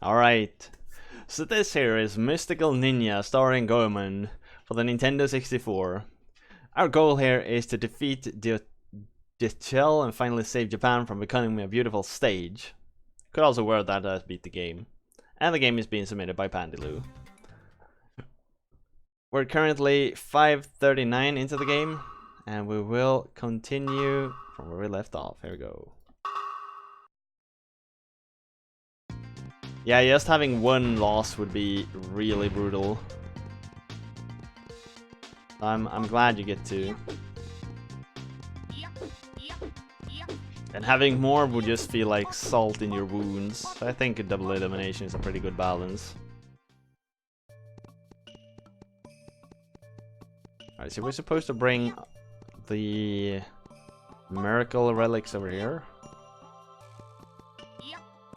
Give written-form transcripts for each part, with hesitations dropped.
Alright, so this here is Mystical Ninja Starring Goemon for the Nintendo 64. Our goal here is to defeat the shell and finally save Japan from becoming a beautiful stage. Could also word that as beat the game. And the game is being submitted by Pandiloo. We're currently 5:39 into the game, and we will continue from where we left off. Here we go. Yeah, just having one loss would be really brutal. I'm glad you get to. And having more would just feel like salt in your wounds. So I think a double elimination is a pretty good balance. Alright, so we're supposed to bring the miracle relics over here.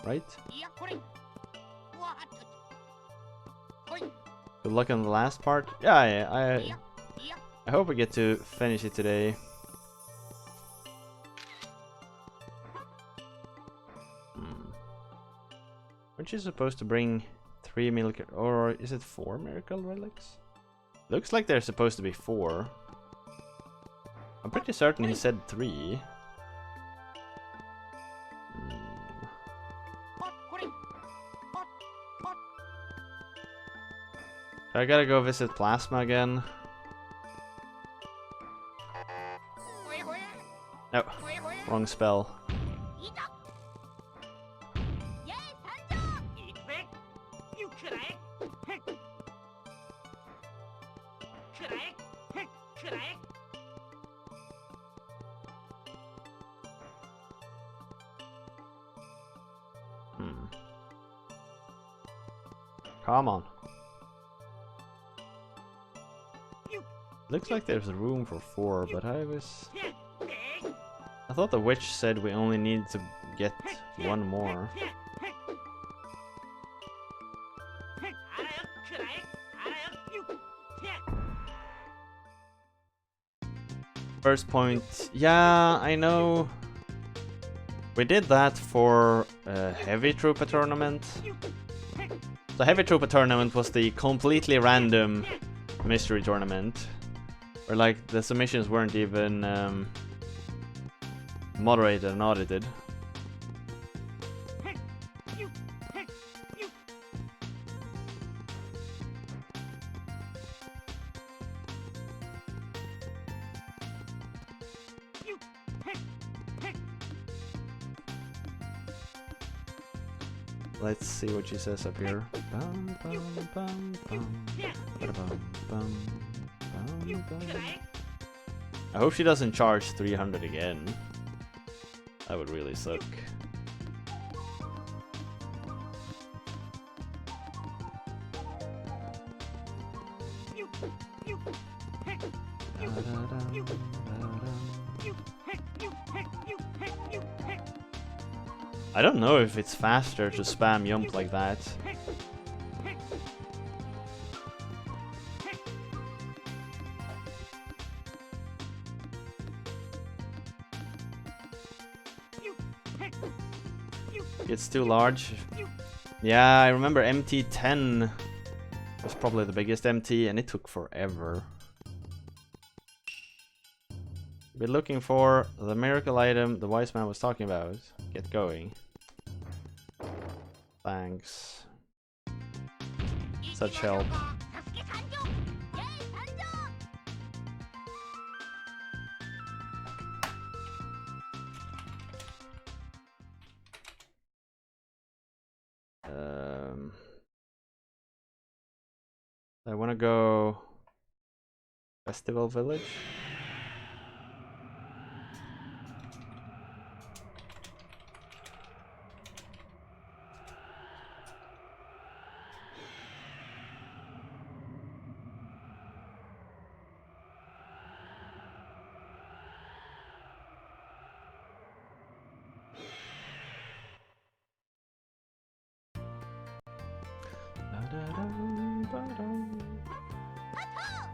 Right? Good luck on the last part. Yeah, I hope we get to finish it today. Aren't you supposed to bring 3 miracle, or is it 4 miracle relics? Looks like they're supposed to be 4. I'm pretty certain he said 3. I gotta go visit Plasma again. No, wrong spell. Come on. Looks like there's room for 4, but I thought the witch said we only need to get 1 more. First point. Yeah, I know. We did that for a Heavy Trooper tournament. The Heavy Trooper tournament was the completely random mystery tournament. Where like the submissions weren't even moderated and audited. Let's see what she says up here. I hope she doesn't charge 300 again. That would really suck. I don't know if it's faster to spam jump like that. It's too large. Yeah, I remember MT10 was probably the biggest MT and it took forever. We're looking for the miracle item the wise man was talking about. Get going. Thanks. Such help. I want to go Festival Village.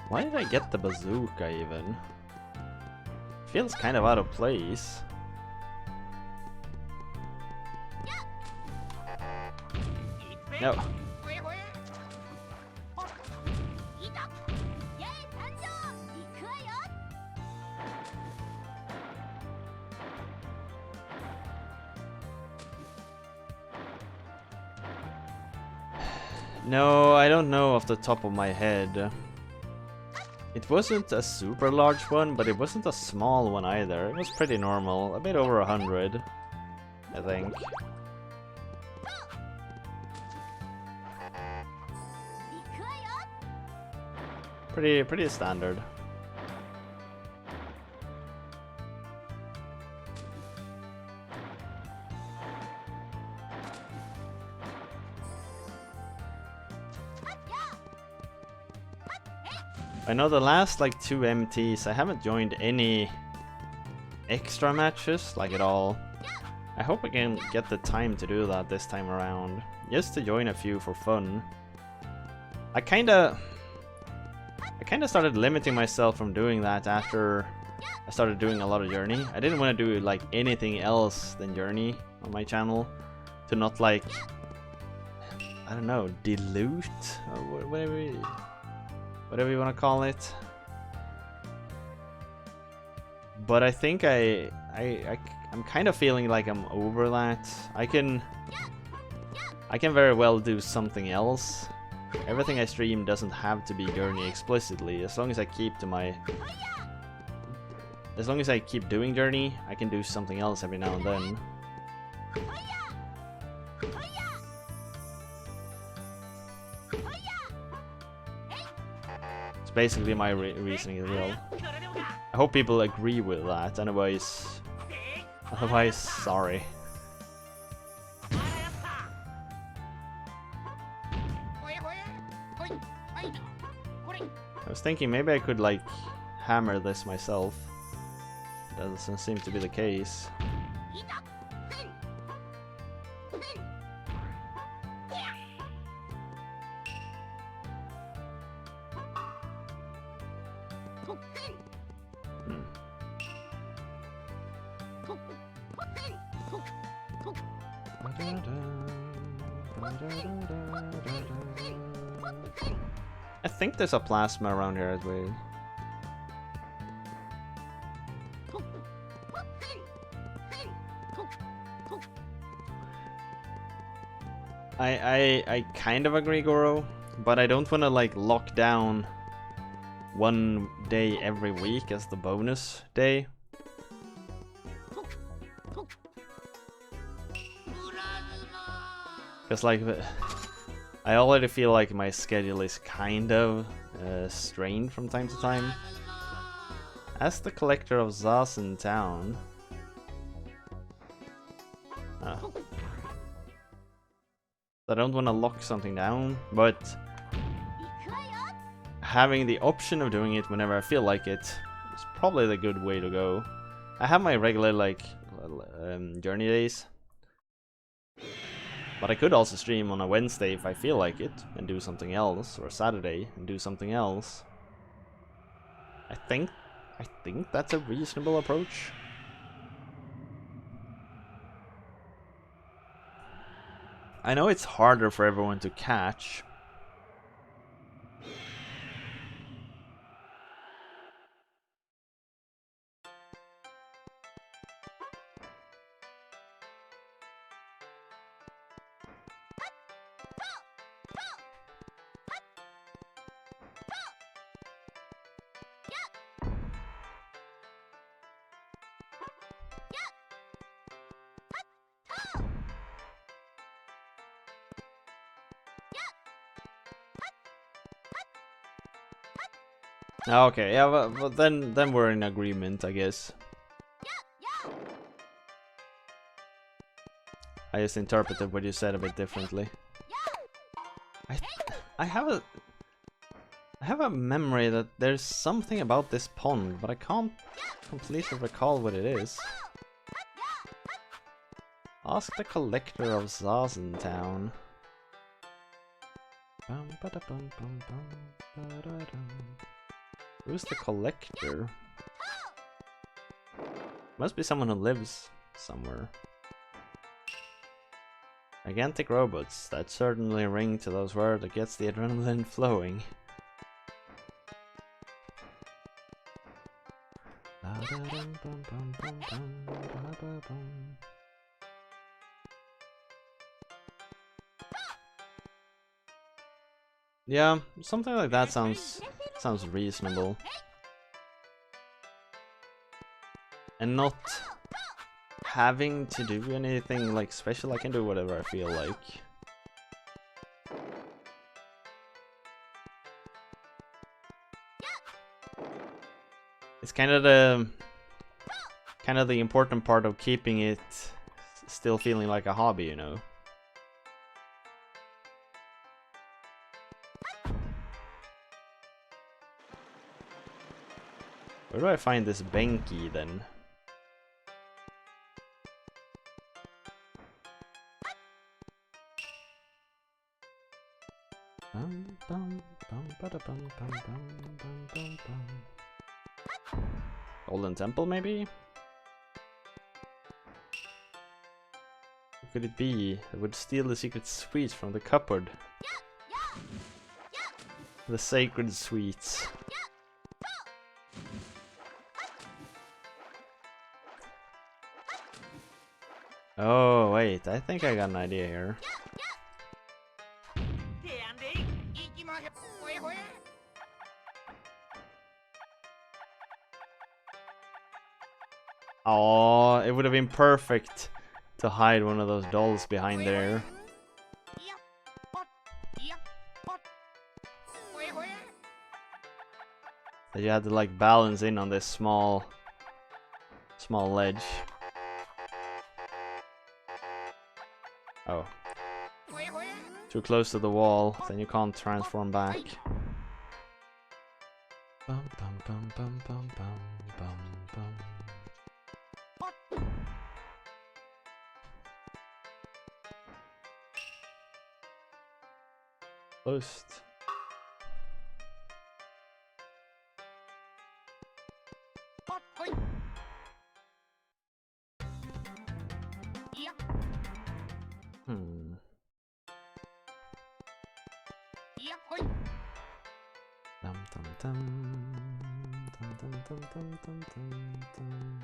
Why did I get the bazooka even? Feels kind of out of place. No. No, I don't know off the top of my head. It wasn't a super large one, but it wasn't a small one either. It was pretty normal, a bit over 100, I think. Pretty standard. I know the last like 2 MTs, I haven't joined any extra matches, like at all. I hope I can get the time to do that this time around, just to join a few for fun. I kinda started limiting myself from doing that after I started doing a lot of Journey. I didn't want to do like anything else than Journey on my channel, to not like, I don't know, dilute or whatever you want to call it. But I think I'm kind of feeling like I'm over that. I can very well do something else. Everything I stream doesn't have to be Journey explicitly. As long as I keep doing Journey, I can do something else every now and then. It's basically my reasoning as well. I hope people agree with that. Otherwise, sorry. I was thinking maybe I could like hammer this myself. That doesn't seem to be the case. I think there's a plasma around here as well. I kind of agree, Goro, but I don't want to like lock down one day every week as the bonus day. Because like I already feel like my schedule is kind of strained from time to time. As the collector of Zazen Town. I don't want to lock something down, but having the option of doing it whenever I feel like it is probably the good way to go. I have my regular like journey days, but I could also stream on a Wednesday if I feel like it and do something else, or a Saturday and do something else. I think that's a reasonable approach. I know it's harder for everyone to catch. Okay, yeah, but then we're in agreement, I guess. I just interpreted what you said a bit differently. I have a memory that there's something about this pond, but I can't completely recall what it is. Ask the collector of Zazen Town. Who's the collector? Must be someone who lives somewhere, I Gigantic robots, that certainly ring to those words that gets the adrenaline flowing. Yeah, something like that sounds reasonable. And not having to do anything like special. I can do whatever I feel like. It's kind of the important part of keeping it still feeling like a hobby, you know. Where do I find this Benki then? Golden Temple, maybe? What could it be that would steal the secret sweets from the cupboard? The sacred sweets. Oh, wait, I think I got an idea here. Oh, it would have been perfect to hide one of those dolls behind there. That you had to like balance in on this small ledge. Oh. Too close to the wall, then you can't transform back. Bum, bum, bum, bum, bum, bum, bum, bum. Closed. Dum dum dum dum dum dum dum dum dum.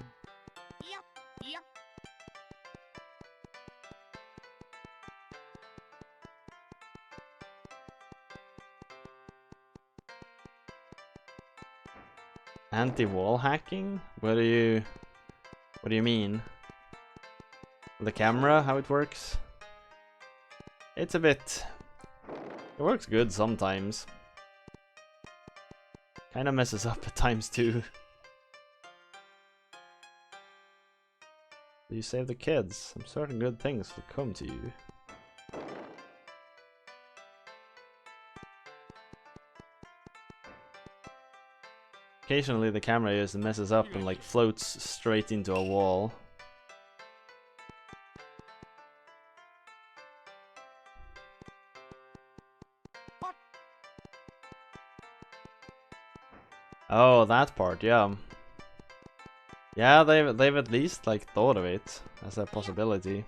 Anti-wall hacking? What do you mean? The camera, how it works? It's a bit... It works good sometimes. Kinda messes up at times too. You save the kids. Some certain good things will come to you. Occasionally the camera just messes up and like floats straight into a wall. Oh, that part, yeah. Yeah, they've at least like thought of it as a possibility.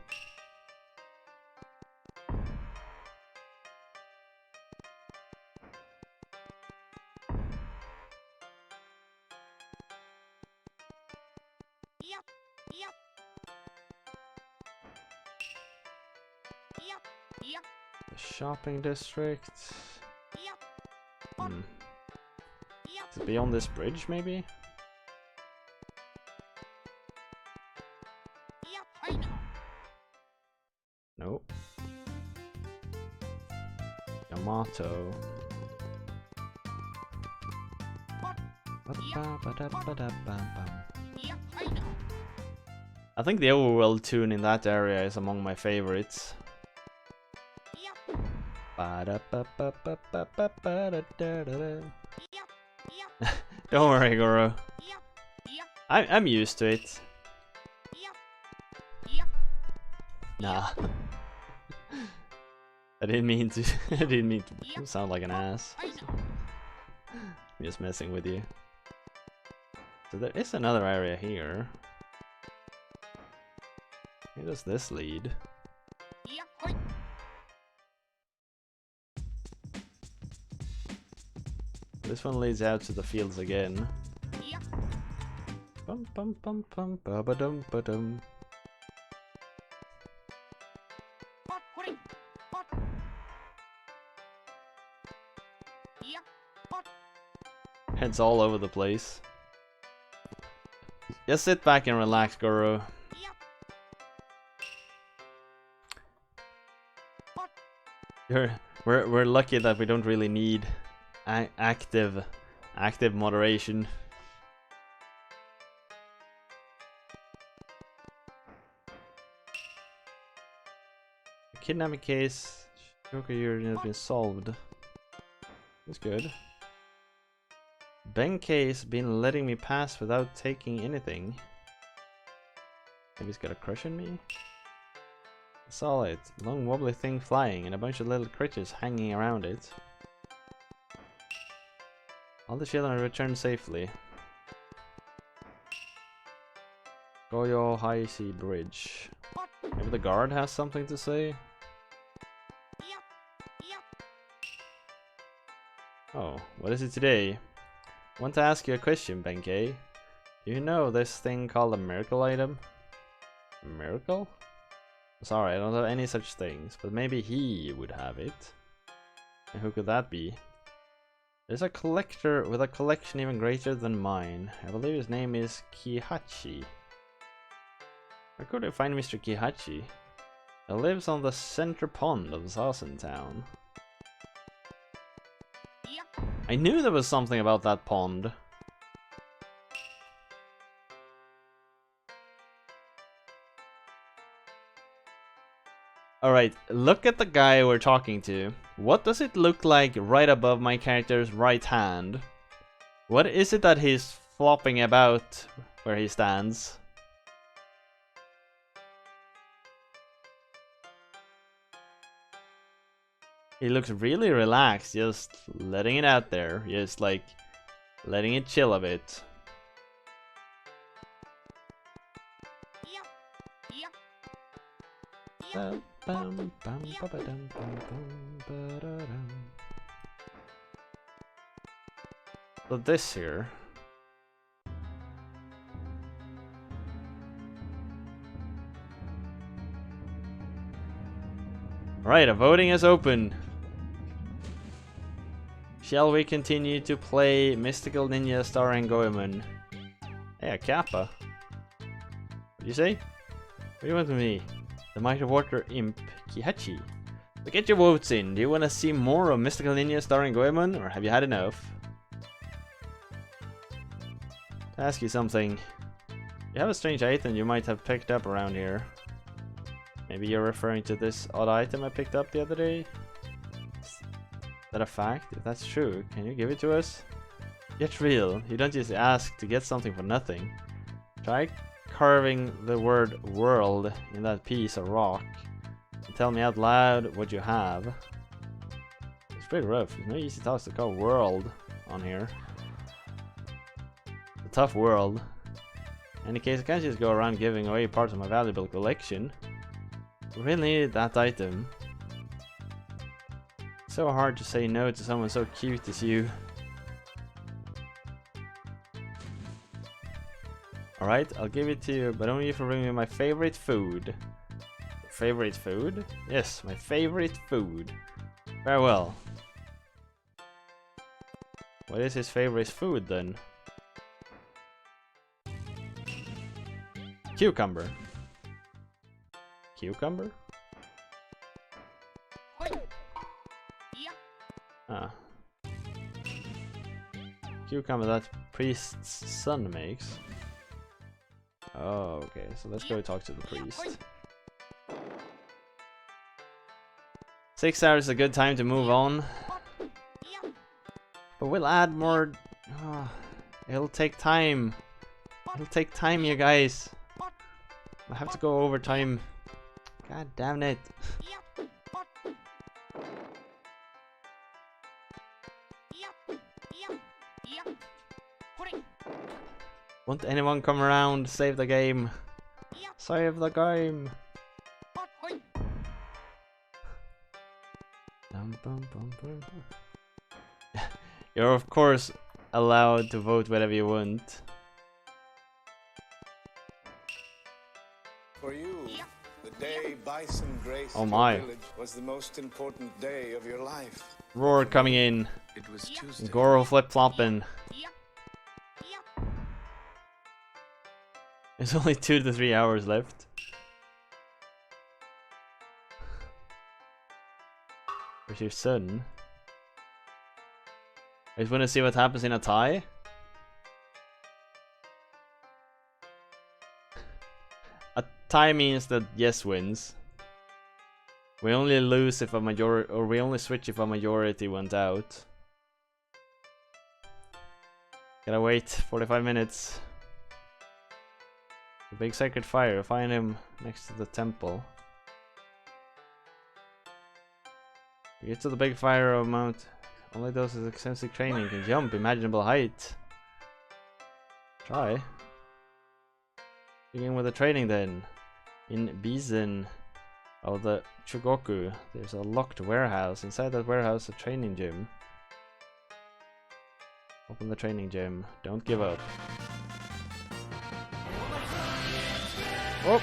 The shopping district. Is it beyond this bridge, maybe? Nope. Yamato. I think the overworld tune in that area is among my favorites. Don't worry, Goro. I'm used to it. Nah. I didn't mean to sound like an ass. I'm just messing with you. So there is another area here. Where does this lead? this one leads out to the fields again. Bum bum bum bum ba ba dum ba dum. Heads all over the place. Just sit back and relax, Guru. We're lucky that we don't really need active moderation. The kidnapping case, Shokugiri has been solved. That's good. Benkei's been letting me pass without taking anything. Maybe he's got a crush on me? I saw it. Long wobbly thing flying and a bunch of little critters hanging around it. All the children returned safely. Goyo High Sea Bridge. Maybe the guard has something to say? Oh, what is it today? I want to ask you a question, Benkei. Do you know this thing called a miracle item? A miracle? Sorry, I don't have any such things, but maybe he would have it. And who could that be? There's a collector with a collection even greater than mine. I believe his name is Kihachi. Where could I find Mr. Kihachi? He lives on the center pond of Zazen Town. I knew there was something about that pond. Alright, look at the guy we're talking to. What does it look like right above my character's right hand? What is it that he's flopping about where he stands? He looks really relaxed, just letting it out there. Just like letting it chill a bit. So this here. Right, a voting is open. Shall we continue to play Mystical Ninja Starring Goemon? Hey, a Kappa. What do you say? What do you want with me? The Mighty Water Imp, Kihachi. So get your votes in. Do you want to see more of Mystical Ninja Starring Goemon, or have you had enough? To ask you something. You have a strange item you might have picked up around here. Maybe you're referring to this odd item I picked up the other day? Is that a fact? If that's true, can you give it to us? Get real. You don't just ask to get something for nothing. Try carving the word world in that piece of rock. And tell me out loud what you have. It's pretty rough. It's no easy task to call world on here. It's a tough world. In any case, I can't just go around giving away parts of my valuable collection. I really needed that item. So hard to say no to someone so cute as you. Alright, I'll give it to you, but only if you bring me my favorite food. Favorite food? Yes, my favorite food. Farewell. What is his favorite food then? Cucumber. Cucumber? Ah. Cucumber that priest's son makes. Oh, okay, so let's go talk to the priest. 6 hours is a good time to move on. But we'll add more. It'll take time. It'll take time, you guys. I have to go over time. God damn it. Won't anyone come around? Save the game. Save the game. You're of course allowed to vote whatever you want. For you, the day Bison graced Oh your my. village was the most important day of your life. Roar coming in. It was Tuesday. Goro flip-flopping. There's only 2 to 3 hours left. Where's your son? I just want to see what happens in a tie. A tie means that yes wins. We only lose if a majority, or we only switch if a majority went out. Gotta wait 45 minutes. The big sacred fire, find him next to the temple. You get to the big fire of Mount. Only those with extensive training can jump imaginable height. Try. Begin with the training then. In Bizen of the Chugoku, there's a locked warehouse. Inside that warehouse, a training gym. Open the training gym. Don't give up. Oh!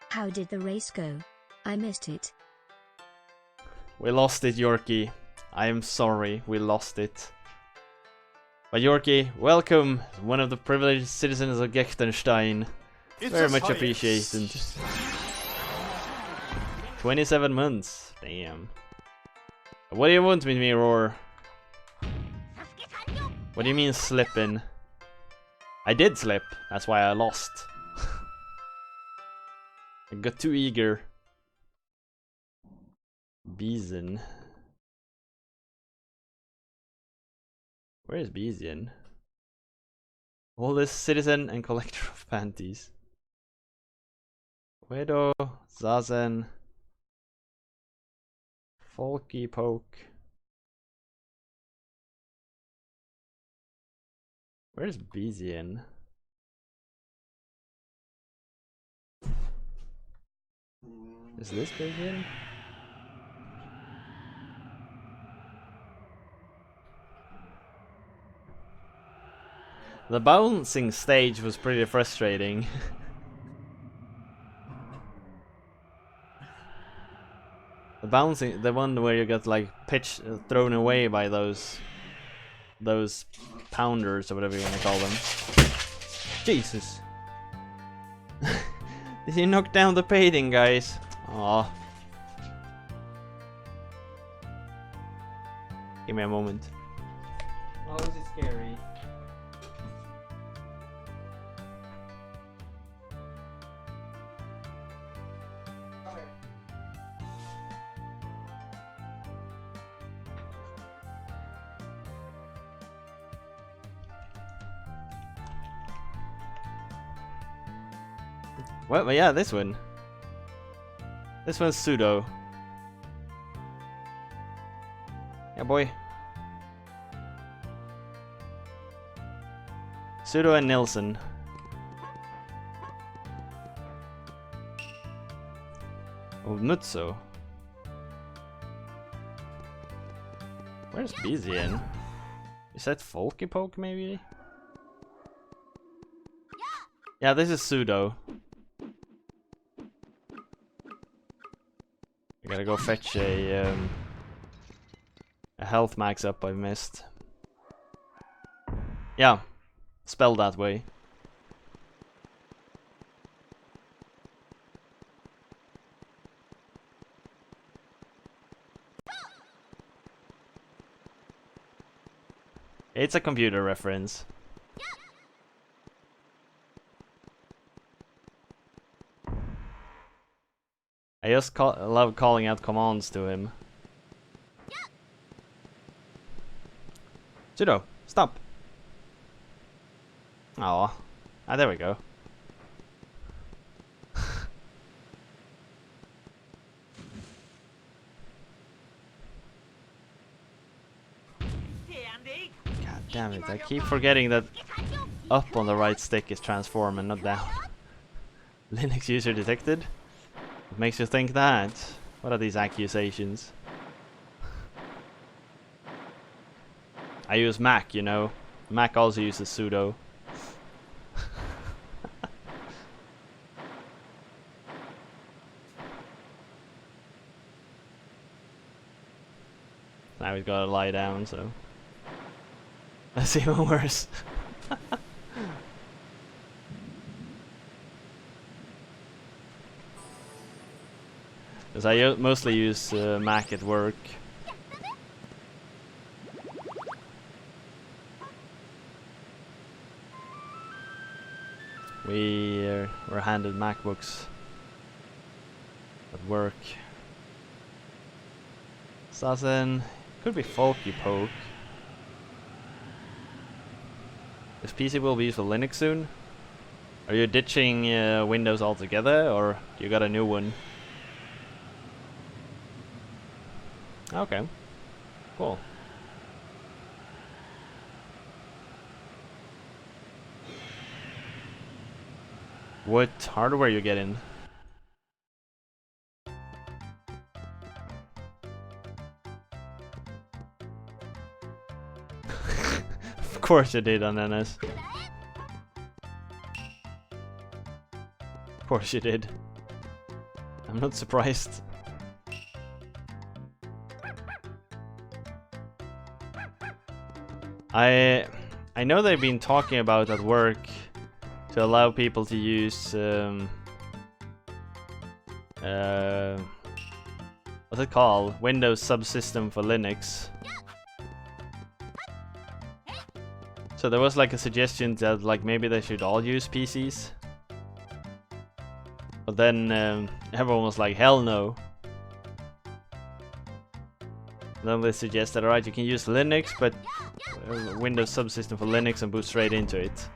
How did the race go? I missed it. We lost it, Yorkie. I am sorry, we lost it. But Yorkie, welcome, one of the privileged citizens of Gechtenstein. Very much appreciated. 27 months, damn. What do you want with me, Roar? What do you mean slipping? I did slip, that's why I lost. I got too eager. Bizen. Where is Bizen? Oldest citizen and collector of panties. Wedo, Zazen, Folky Poke. Where's Bizen? Is this Bizen? The bouncing stage was pretty frustrating. The bouncing, the one where you get like pitch thrown away by those pounders or whatever you want to call them. Jesus. Did he knock down the painting, guys? Aw. Give me a moment. Oh, this is scary. Well, yeah, this one. This one's pseudo. Yeah, boy. Pseudo and Nilsson. Oh, Nutso. Where's Bizian? Is that Folky Poke, maybe? Yeah, this is pseudo. I gotta go fetch a health max up I missed. Yeah, spelled that way. It's a computer reference. I just love calling out commands to him. Pseudo, stop. Aw. Ah, there we go. God damn it, I keep forgetting that up on the right stick is transform and not down. Linux user detected? What makes you think that? What are these accusations? I use Mac, you know. Mac also uses sudo. Now he's gotta lie down, so that's even worse. Because I mostly use Mac at work. We're handed MacBooks at work. Assassin could be Folky Poke. This PC will be used for Linux soon. Are you ditching Windows altogether, or you got a new one? Okay, cool. What hardware you getting? Of course you did on NS. Of course you did. I'm not surprised. I know they've been talking about at work to allow people to use what's it called? Windows subsystem for Linux. So there was like a suggestion that like maybe they should all use PCs. But then everyone was like, hell no. Then they suggested, alright, you can use Linux, but Windows subsystem for Linux and boot straight into it.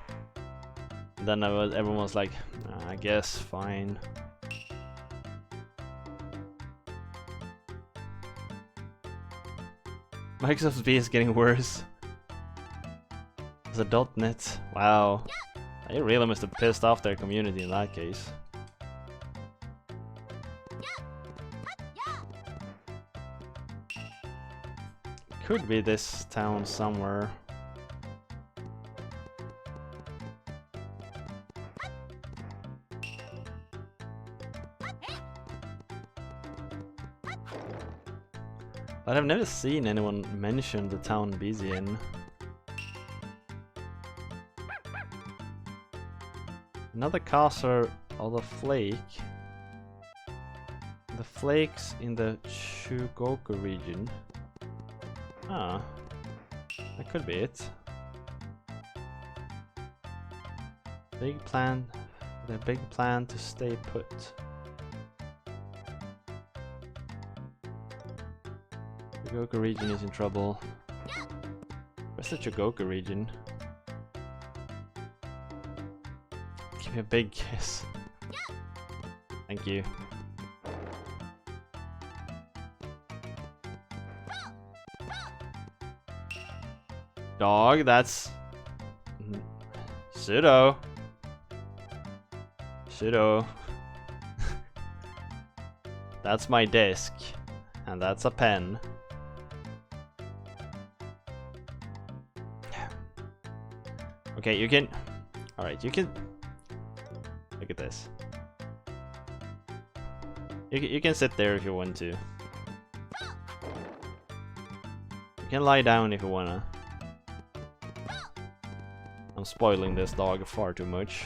And then everyone was like, I guess, fine. Microsoft's B is getting worse. It's a .NET. Wow. They really must have pissed off their community in that case. Could be this town somewhere. But I've never seen anyone mention the town busy in. Another castle of the flake. The flakes in the Chugoku region. Ah, that could be it. Big plan, the big plan to stay put. Chugoku region is in trouble. Where's the Chugoku region? Give me a big kiss. Thank you. Dog, that's pseudo. Pseudo. That's my desk, and that's a pen. Okay, you can. All right, you can. Look at this. You can sit there if you want to. You can lie down if you wanna. I'm spoiling this dog far too much.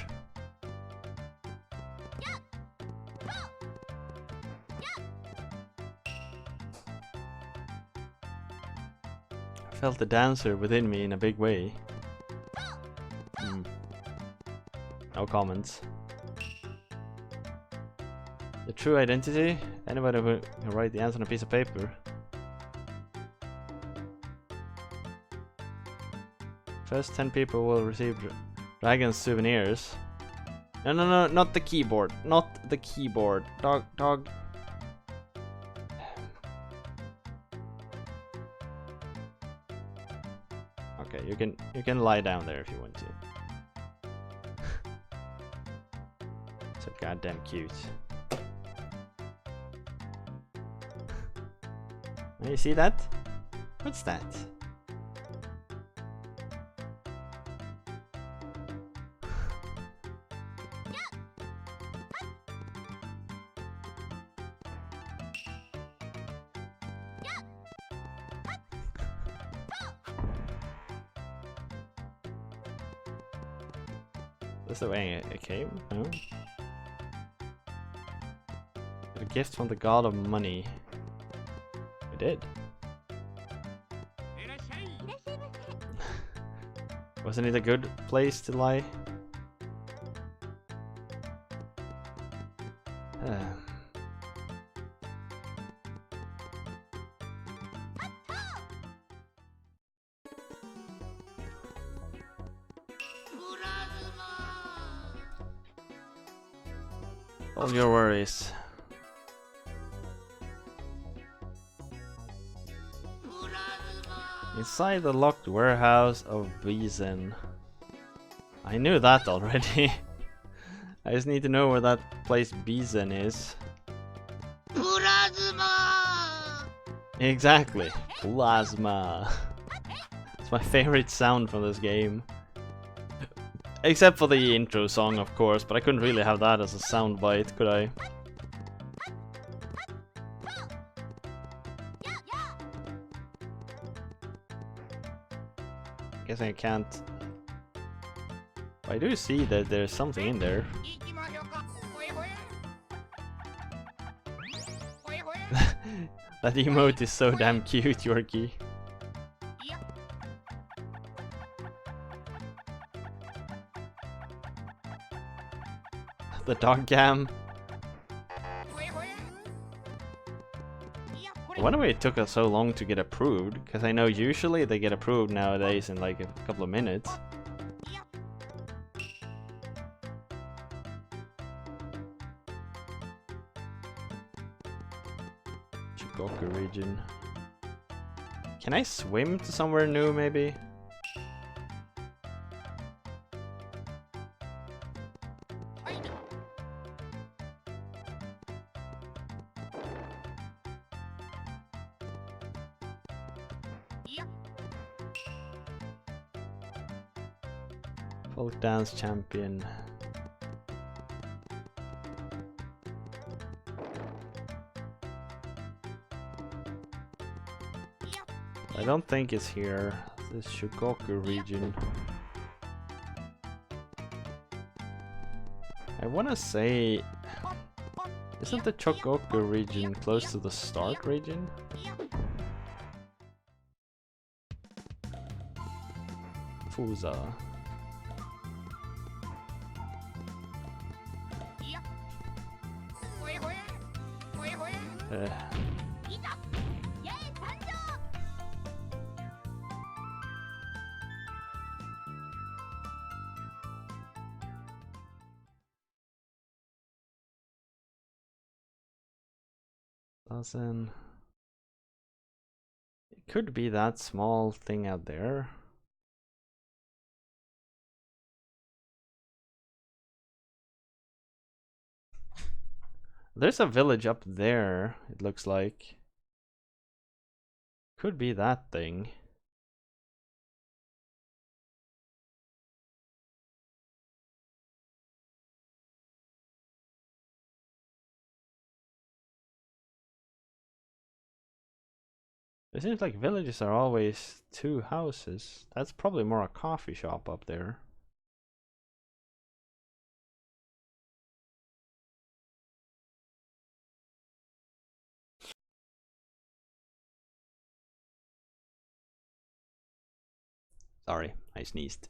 I felt the dancer within me in a big way. No comments. The true identity? Anybody who can write the answer on a piece of paper. First 10 people will receive dragon souvenirs. No, no, no, not the keyboard. Not the keyboard. Dog. Okay, you can lie down there if you want to. So goddamn cute. You see that? What's that? That's the way it came? No? A gift from the god of money. We did. Wasn't it a good place to lie? All your worries. Inside the locked warehouse of Bizen. I knew that already. I just need to know where that place Bizen is. Exactly. Plasma. It's my favorite sound from this game. Except for the intro song, of course, but I couldn't really have that as a soundbite, could I? Guess I can't. I do see that there's something in there. That emote is so damn cute, Yorkie. The dog cam. I wonder why it took us so long to get approved, because I know usually they get approved nowadays in like a couple of minutes. Shikoku region. Can I swim to somewhere new, maybe? Folk dance champion. I don't think it's here. This Shikoku region. I wanna say, isn't the Chogoku region close to the start region? Fusa. Doesn't. It could be that small thing out there. There's a village up there, it looks like. Could be that thing. It seems like villages are always two houses. That's probably more a coffee shop up there. Sorry, I sneezed.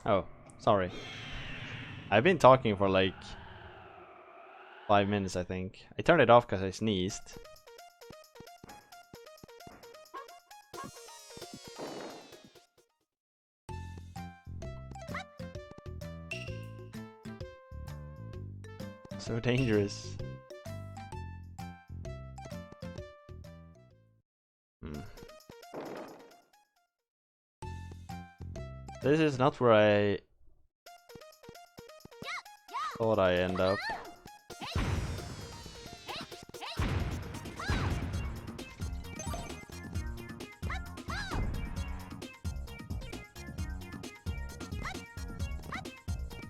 Oh, sorry. I've been talking for like 5 minutes, I think. I turned it off because I sneezed. So dangerous. This is not where I thought I end up.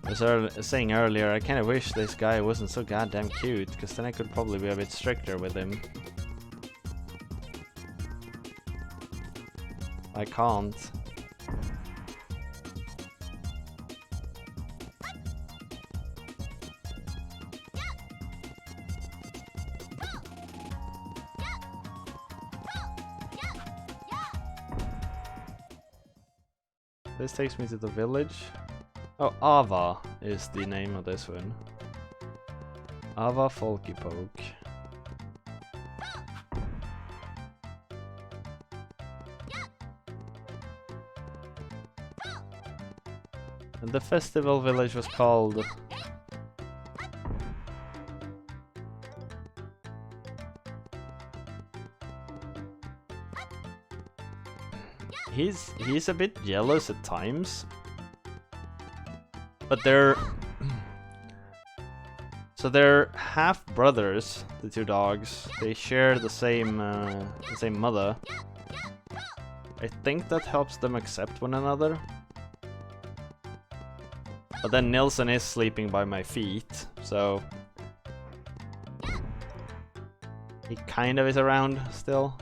As I was saying earlier, I kinda wish this guy wasn't so goddamn cute, because then I could probably be a bit stricter with him. I can't. This takes me to the village. Oh, Ava is the name of this one. Ava Folky Poke. And the festival village was called... He's a bit jealous at times. But they're... So they're half brothers, the two dogs. They share the same mother. I think that helps them accept one another. But then Nilsson is sleeping by my feet, so he kind of is around still.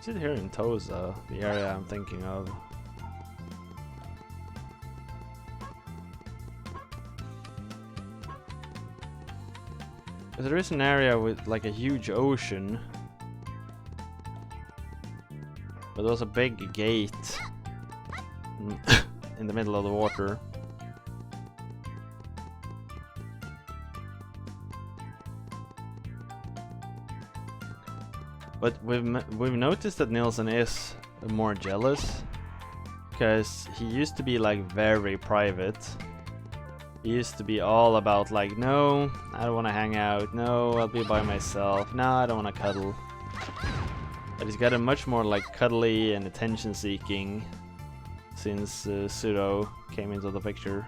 Is it here in Tosa, the area I'm thinking of? There is an area with like a huge ocean, but there's a big gate in the middle of the water. But we've noticed that Nilsson is more jealous, because he used to be like very private. He used to be all about like, no, I don't want to hang out, no, I'll be by myself, no, I don't want to cuddle. But he's gotten much more like cuddly and attention seeking since Pseudo came into the picture.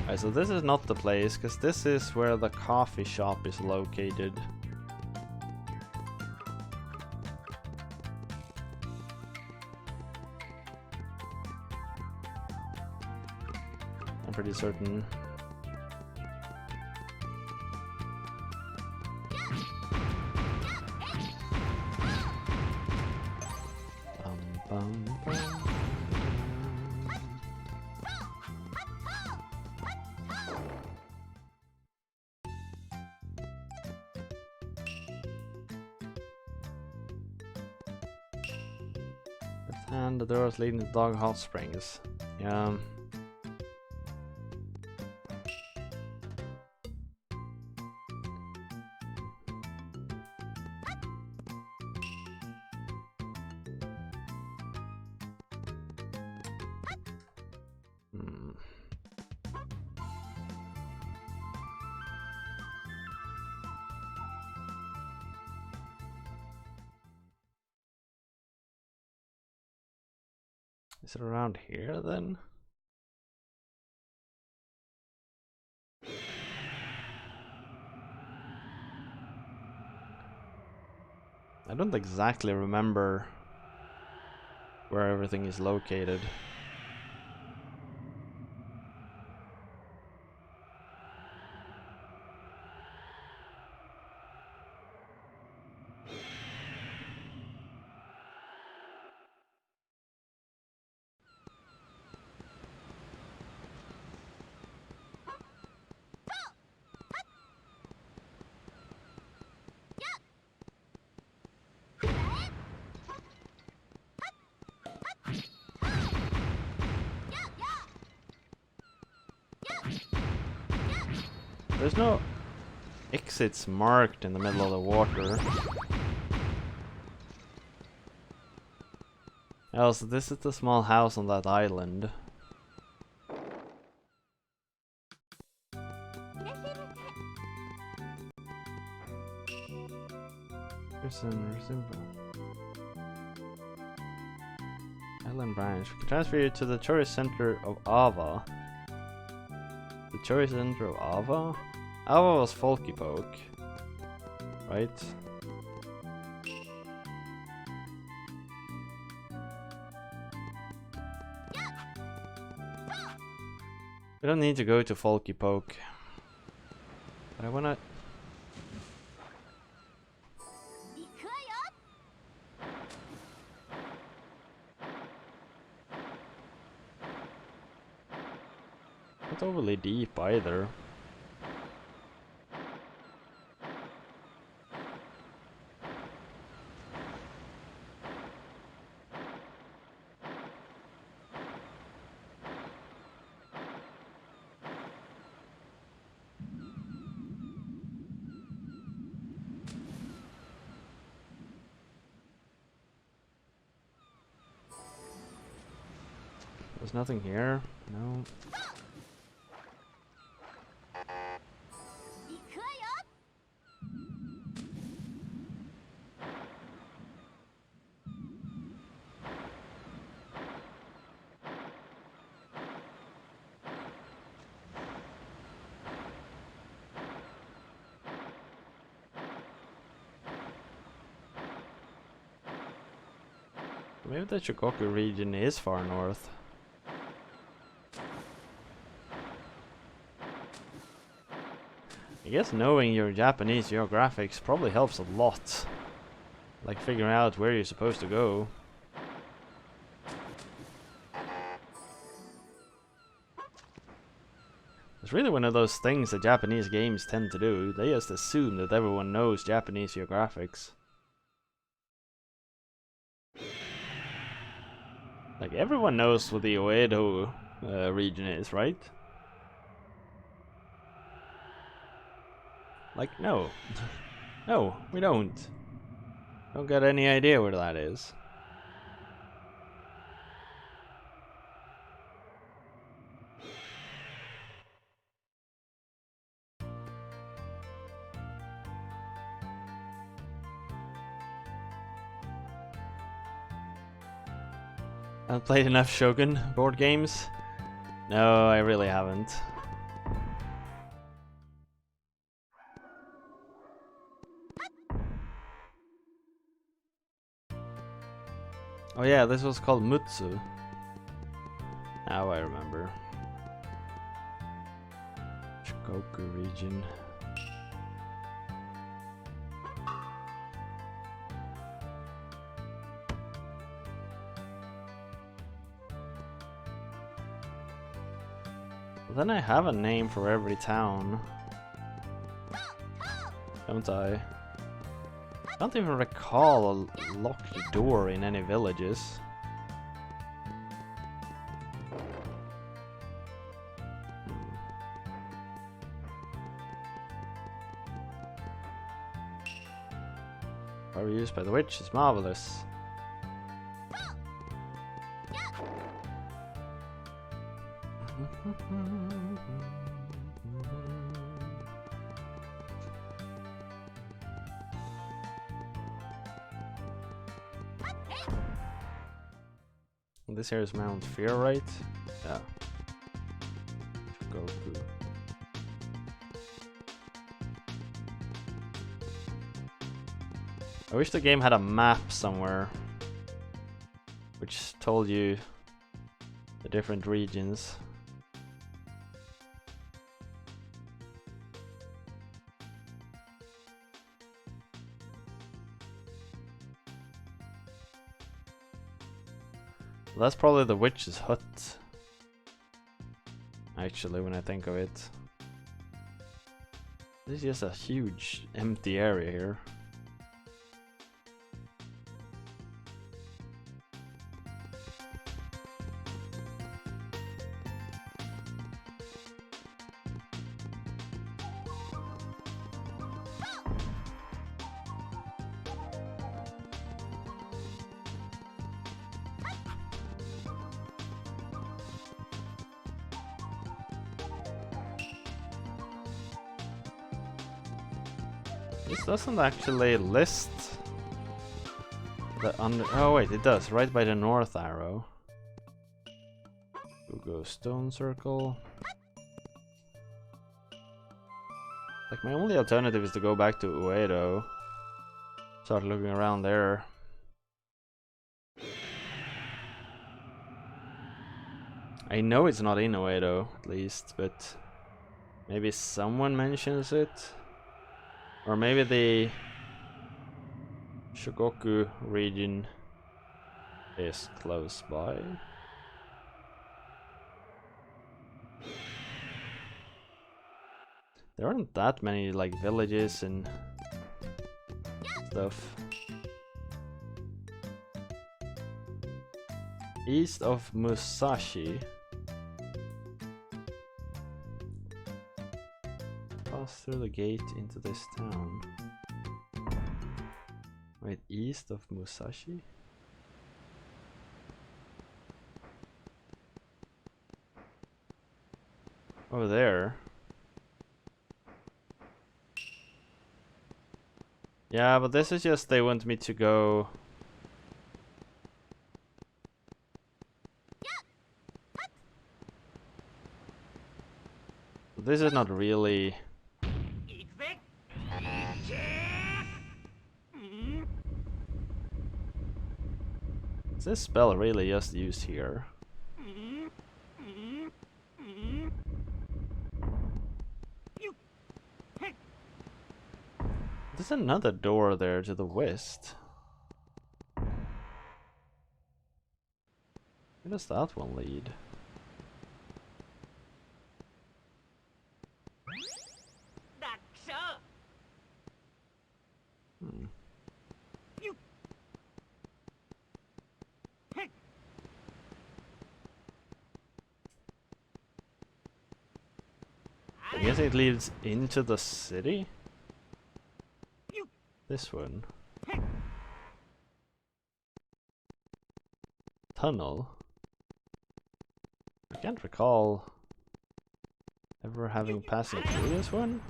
Alright, so this is not the place, because this is where the coffee shop is located. I'm pretty certain. And the doors leading to Dog Hot Springs. Yeah. Is it around here then? I don't exactly remember where everything is located. There's no exits marked in the middle of the water. Oh, so this is the small house on that island. Island branch. We can transfer you to the tourist center of Ava. The tourist center of Ava? Ava was Folky Poke, right? We don't need to go to Folky Poke. But I wanna... Not overly deep either. There's nothing here. No. Maybe the Shikoku region is far north. I guess knowing your Japanese geographics probably helps a lot. Like figuring out where you're supposed to go. It's really one of those things that Japanese games tend to do. They just assume that everyone knows Japanese geographics. Like everyone knows what the Oedo region is, right? Like, no. No, we don't. Don't got any idea where that is. I've played enough Shogun board games. No, I really haven't. Oh yeah, this was called Mutsu. Now I remember. Shikoku region. Well, then I have a name for every town. Don't I? I don't even recall a locked door in any villages. Power used by the witch is marvelous. This here is Mount Fear, right? Yeah. Goku. I wish the game had a map somewhere which told you the different regions. That's probably the witch's hut. Actually, when I think of it. This is just a huge empty area here. This doesn't actually list the under. Oh wait, it does. Right by the north arrow. We'll go stone circle. Like my only alternative is to go back to Uedo. Start looking around there. I know it's not in Uedo, at least, but maybe someone mentions it. Or maybe the Shogoku region is close by. There aren't that many like villages and stuff. East of Musashi. Pass through the gate into this town. Wait, east of Musashi? Over there. Yeah, but this is just they want me to go. This is not really. Is this spell really just used here? There's another door there to the west. Where does that one lead? I guess it leads into the city? This one. Tunnel? I can't recall ever having passing through this one.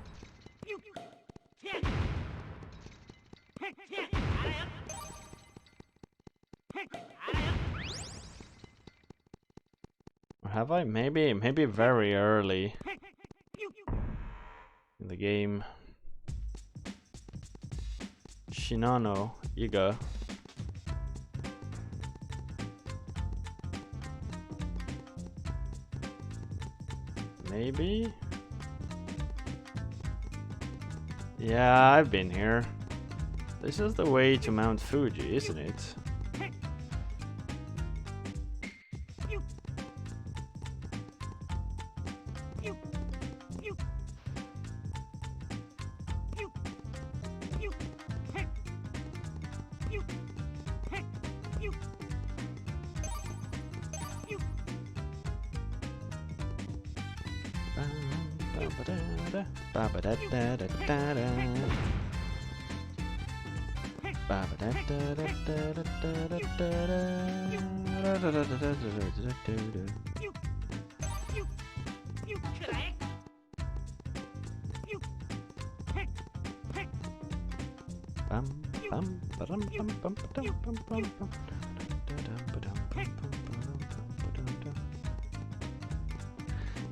Or have I? Maybe very early in the game. Shinano Iga. Maybe? Yeah, I've been here. This is the way to Mount Fuji, isn't it?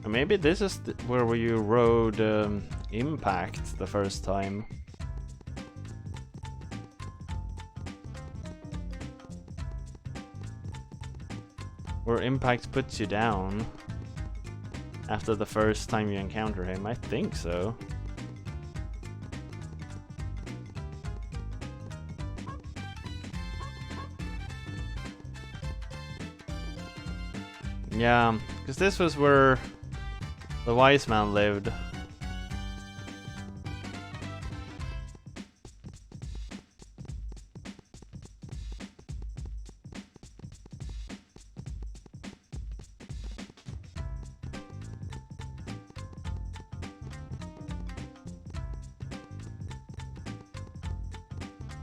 Maybe this is where you rode Impact the first time. Where impact puts you down after the first time you encounter him. I think so. Yeah, because this was where the wise man lived.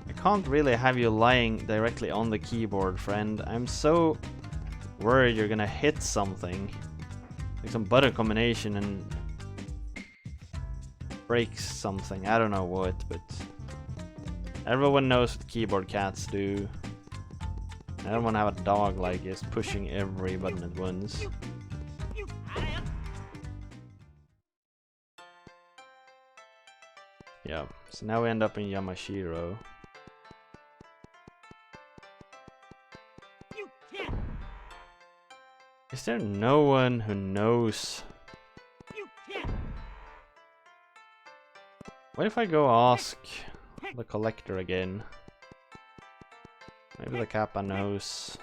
I can't really have you lying directly on the keyboard, friend. I'm so worried you're gonna hit something. Like some button combination and break something. I don't know what, but everyone knows what keyboard cats do. I don't want to have a dog like just pushing every button at once. Yeah, so now we end up in Yamashiro. Is there no one who knows? What if I go ask the collector again? Maybe the Kappa knows.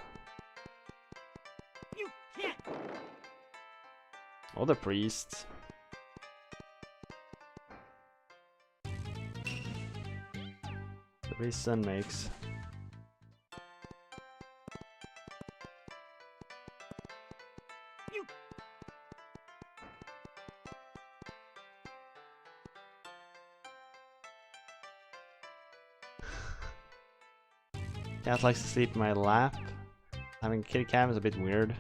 Or the priest. The priest's son makes. Cat likes to sleep in my lap. Having a kitty cat is a bit weird.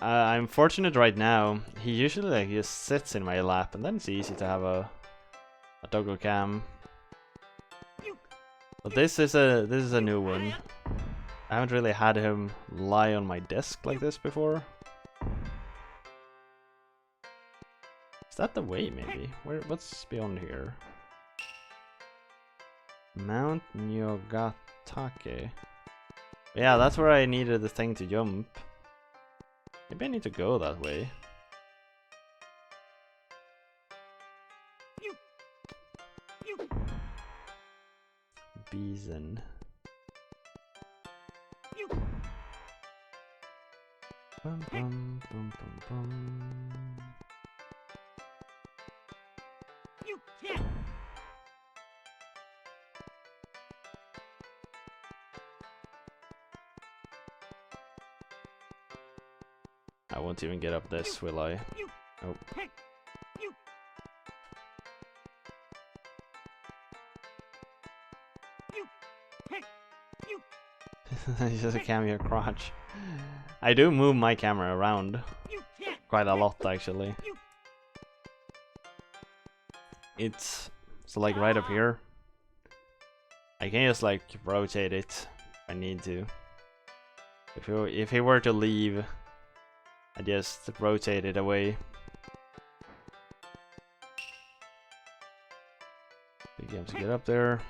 I'm fortunate right now. He usually like just sits in my lap, and then it's easy to have a doggo cam. But this is a new one. I haven't really had him lie on my desk like this before. Is that the way? Maybe. What's beyond here? Mount Nyogatake. Yeah, that's where I needed the thing to jump. Maybe I need to go that way. Bison. Bum, bum, bum, bum, bum. I won't even get up this, will I? Oh. It's just a cameo crotch. I do move my camera around quite a lot, actually. It's so like right up here. I can just like rotate it if I need to. If he were to leave, I just rotate it away. Big jump to get up there.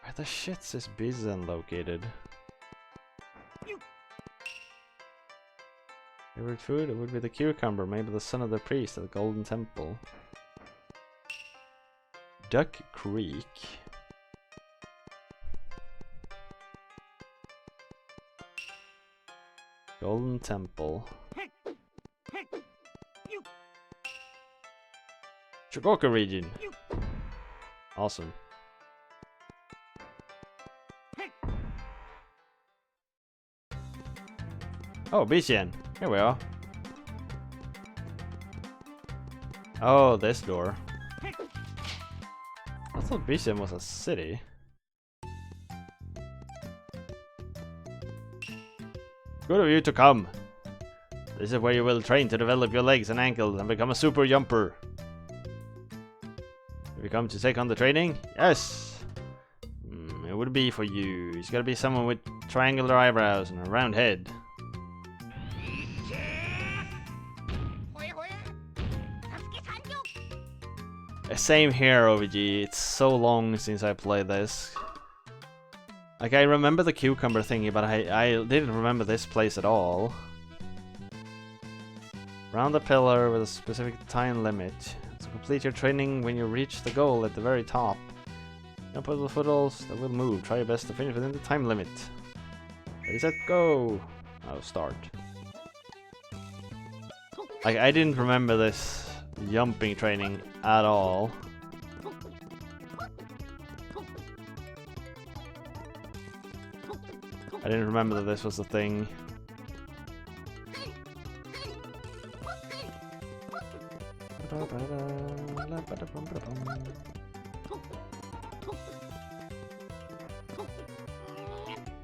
Where the shit's this bison located? Favorite food? It would be the cucumber, maybe the son of the priest at the Golden Temple. Duck Creek. Golden Temple. Shigoka region. Awesome. Oh, Bishan. Here we are. Oh, this door. I thought Bishan was a city. Good of you to come. This is where you will train to develop your legs and ankles and become a super jumper. Have you come to take on the training? Yes! It would be for you. It's gotta be someone with triangular eyebrows and a round head. Same here, OVG. It's so long since I played this. Like, I remember the cucumber thingy, but I didn't remember this place at all. Round the pillar with a specific time limit. To complete your training when you reach the goal at the very top. Jump over the footholds that will move. Try your best to finish within the time limit. Ready, set, go! I'll start. Like, I didn't remember this jumping training at all. I didn't remember that this was a thing.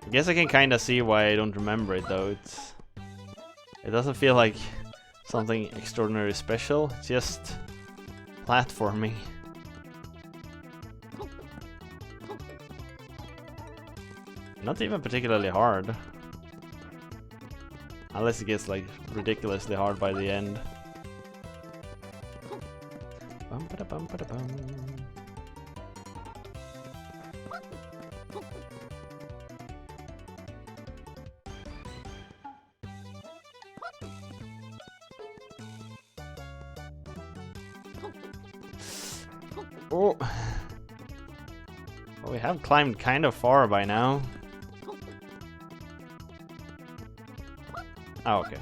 I guess I can kinda see why I don't remember it though. It doesn't feel like something extraordinarily special, it's just platforming. Not even particularly hard. Unless it gets like ridiculously hard by the end. Bum-ba-da-bum-ba-da-bum. Oh. Well, we have climbed kind of far by now. Oh, okay.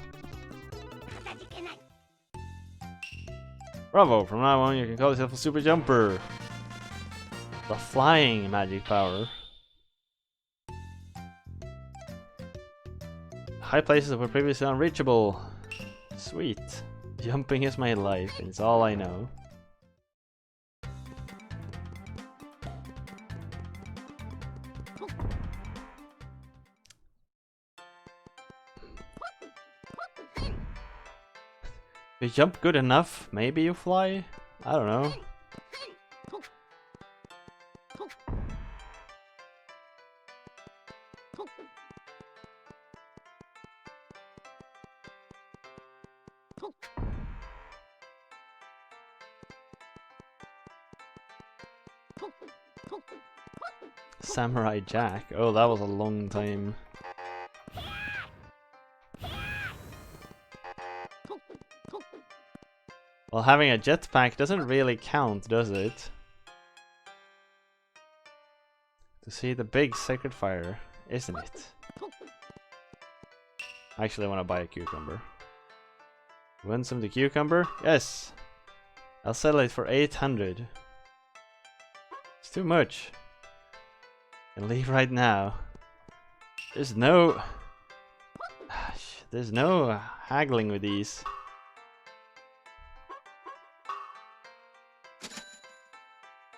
Bravo! From now on, you can call yourself a super jumper. The flying magic power. High places that were previously unreachable. Sweet. Jumping is my life, and it's all I know. If you jump good enough, maybe you fly? I don't know. Samurai Jack? Oh, that was a long time. Well, having a jetpack doesn't really count, does it? To see the big sacred fire, isn't it? Actually, I want to buy a cucumber. Want some of the cucumber? Yes! I'll sell it for 800. It's too much. And leave right now. There's no haggling with these.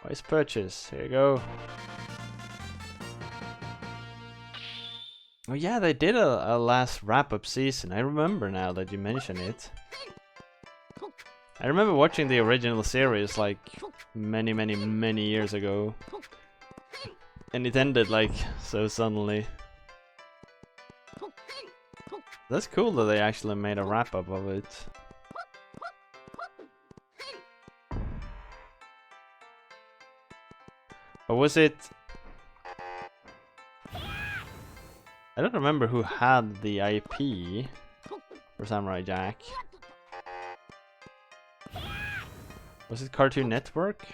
Wise purchase. Here you go. Oh yeah, they did a last wrap-up season. I remember now that you mention it. I remember watching the original series like many years ago. And it ended like so suddenly. That's cool that they actually made a wrap-up of it. Or was it... I don't remember who had the IP for Samurai Jack. Was it Cartoon Network?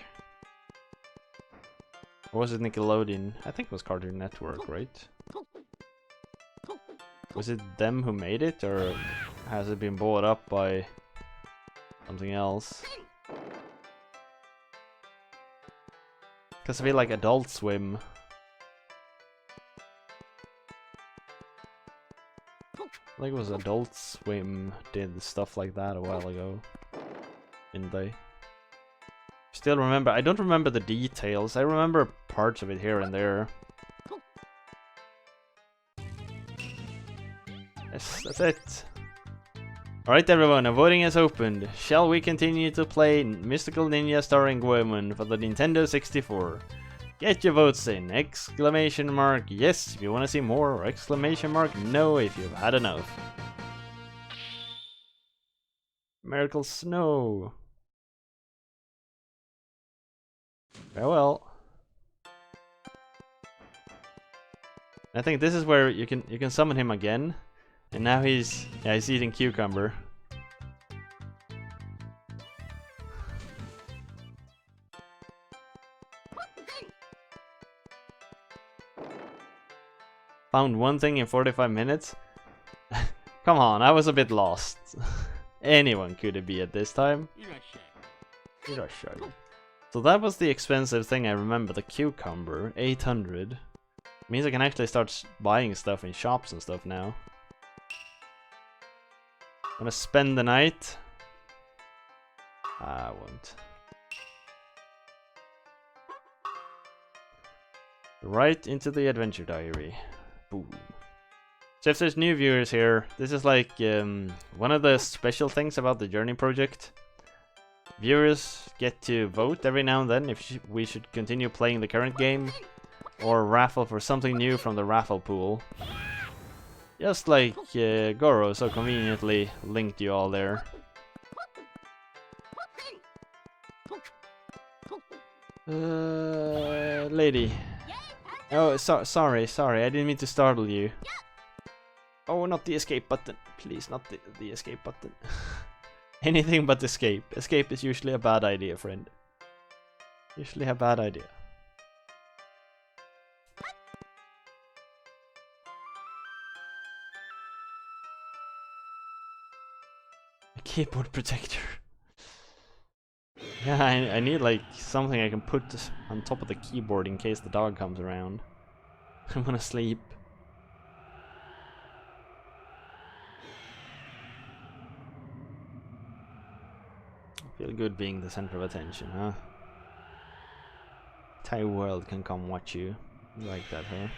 Or was it Nickelodeon? I think it was Cartoon Network, right? Was it them who made it, or has it been bought up by something else? Because I feel like Adult Swim. I think it was Adult Swim did stuff like that a while ago. Didn't they? Still remember, I don't remember the details. I remember parts of it here and there. Yes, that's it. Alright everyone, voting has opened. Shall we continue to play Mystical Ninja Starring Goemon for the Nintendo 64? Get your votes in! Exclamation mark yes if you want to see more, or exclamation mark no if you've had enough. Miracle Snow. Farewell. I think this is where you can summon him again, and now he's eating cucumber. Found one thing in 45 minutes? Come on, I was a bit lost. Anyone could it be at this time? So that was the expensive thing I remember, the cucumber, 800. Means I can actually start buying stuff in shops and stuff now. Wanna spend the night? I won't. Right into the adventure diary. Boom. So if there's new viewers here, this is like one of the special things about the Journey project. Viewers get to vote every now and then if we should continue playing the current game, or raffle for something new from the raffle pool. Just like Goro so conveniently linked you all there. Lady. Oh, sorry, I didn't mean to startle you. Oh, not the escape button. Please, not the escape button. Anything but escape. Escape is usually a bad idea, friend. Usually a bad idea. A keyboard protector. Yeah, I need like something I can put on top of the keyboard in case the dog comes around. I'm gonna sleep. Feel good being the center of attention, huh? Entire world can come watch you. You like that, huh?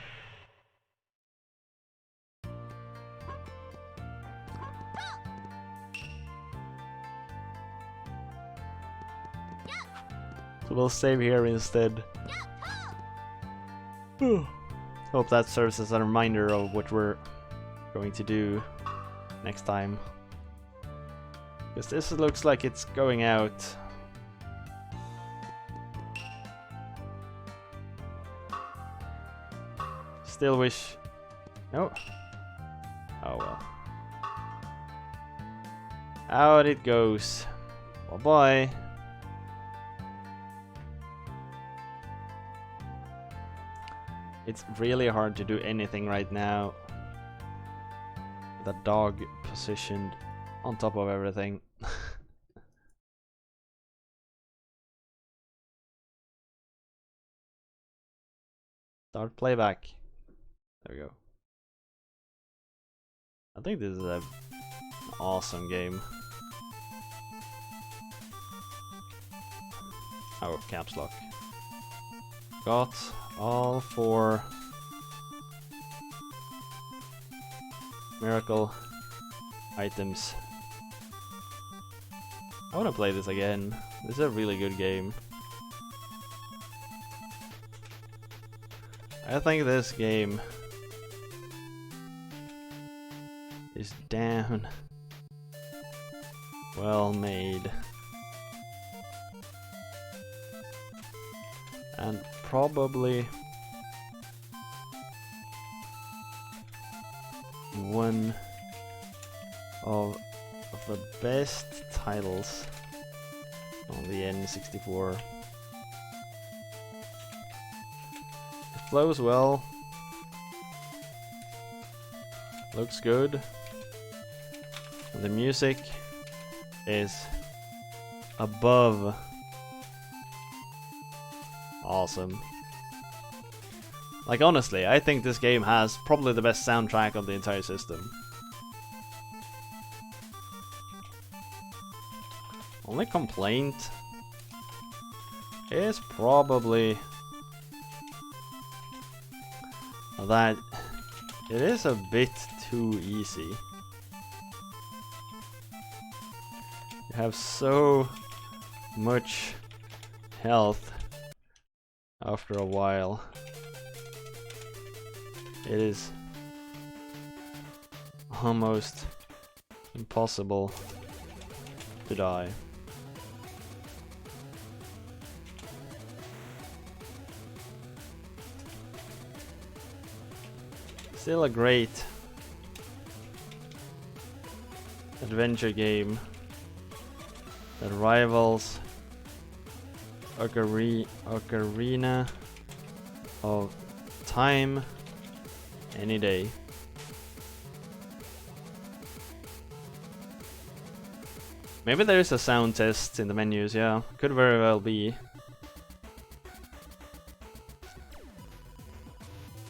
So we'll save here instead. Hope that serves as a reminder of what we're going to do next time. Because this looks like it's going out. Still wish... No. Oh well. Out it goes. Bye bye. It's really hard to do anything right now. The dog positioned on top of everything. Start playback. There we go. I think this is an awesome game. Oh, caps lock. Got all 4 miracle items. I want to play this again. This is a really good game. I think this game is damn well made. And probably one of the best titles on the N64. It flows well, looks good, and the music is above awesome. Like honestly, I think this game has probably the best soundtrack on the entire system. Only complaint is probably that it is a bit too easy. You have so much health after a while. It is almost impossible to die. Still a great adventure game that rivals Ocarina of Time any day. Maybe there is a sound test in the menus, yeah, could very well be.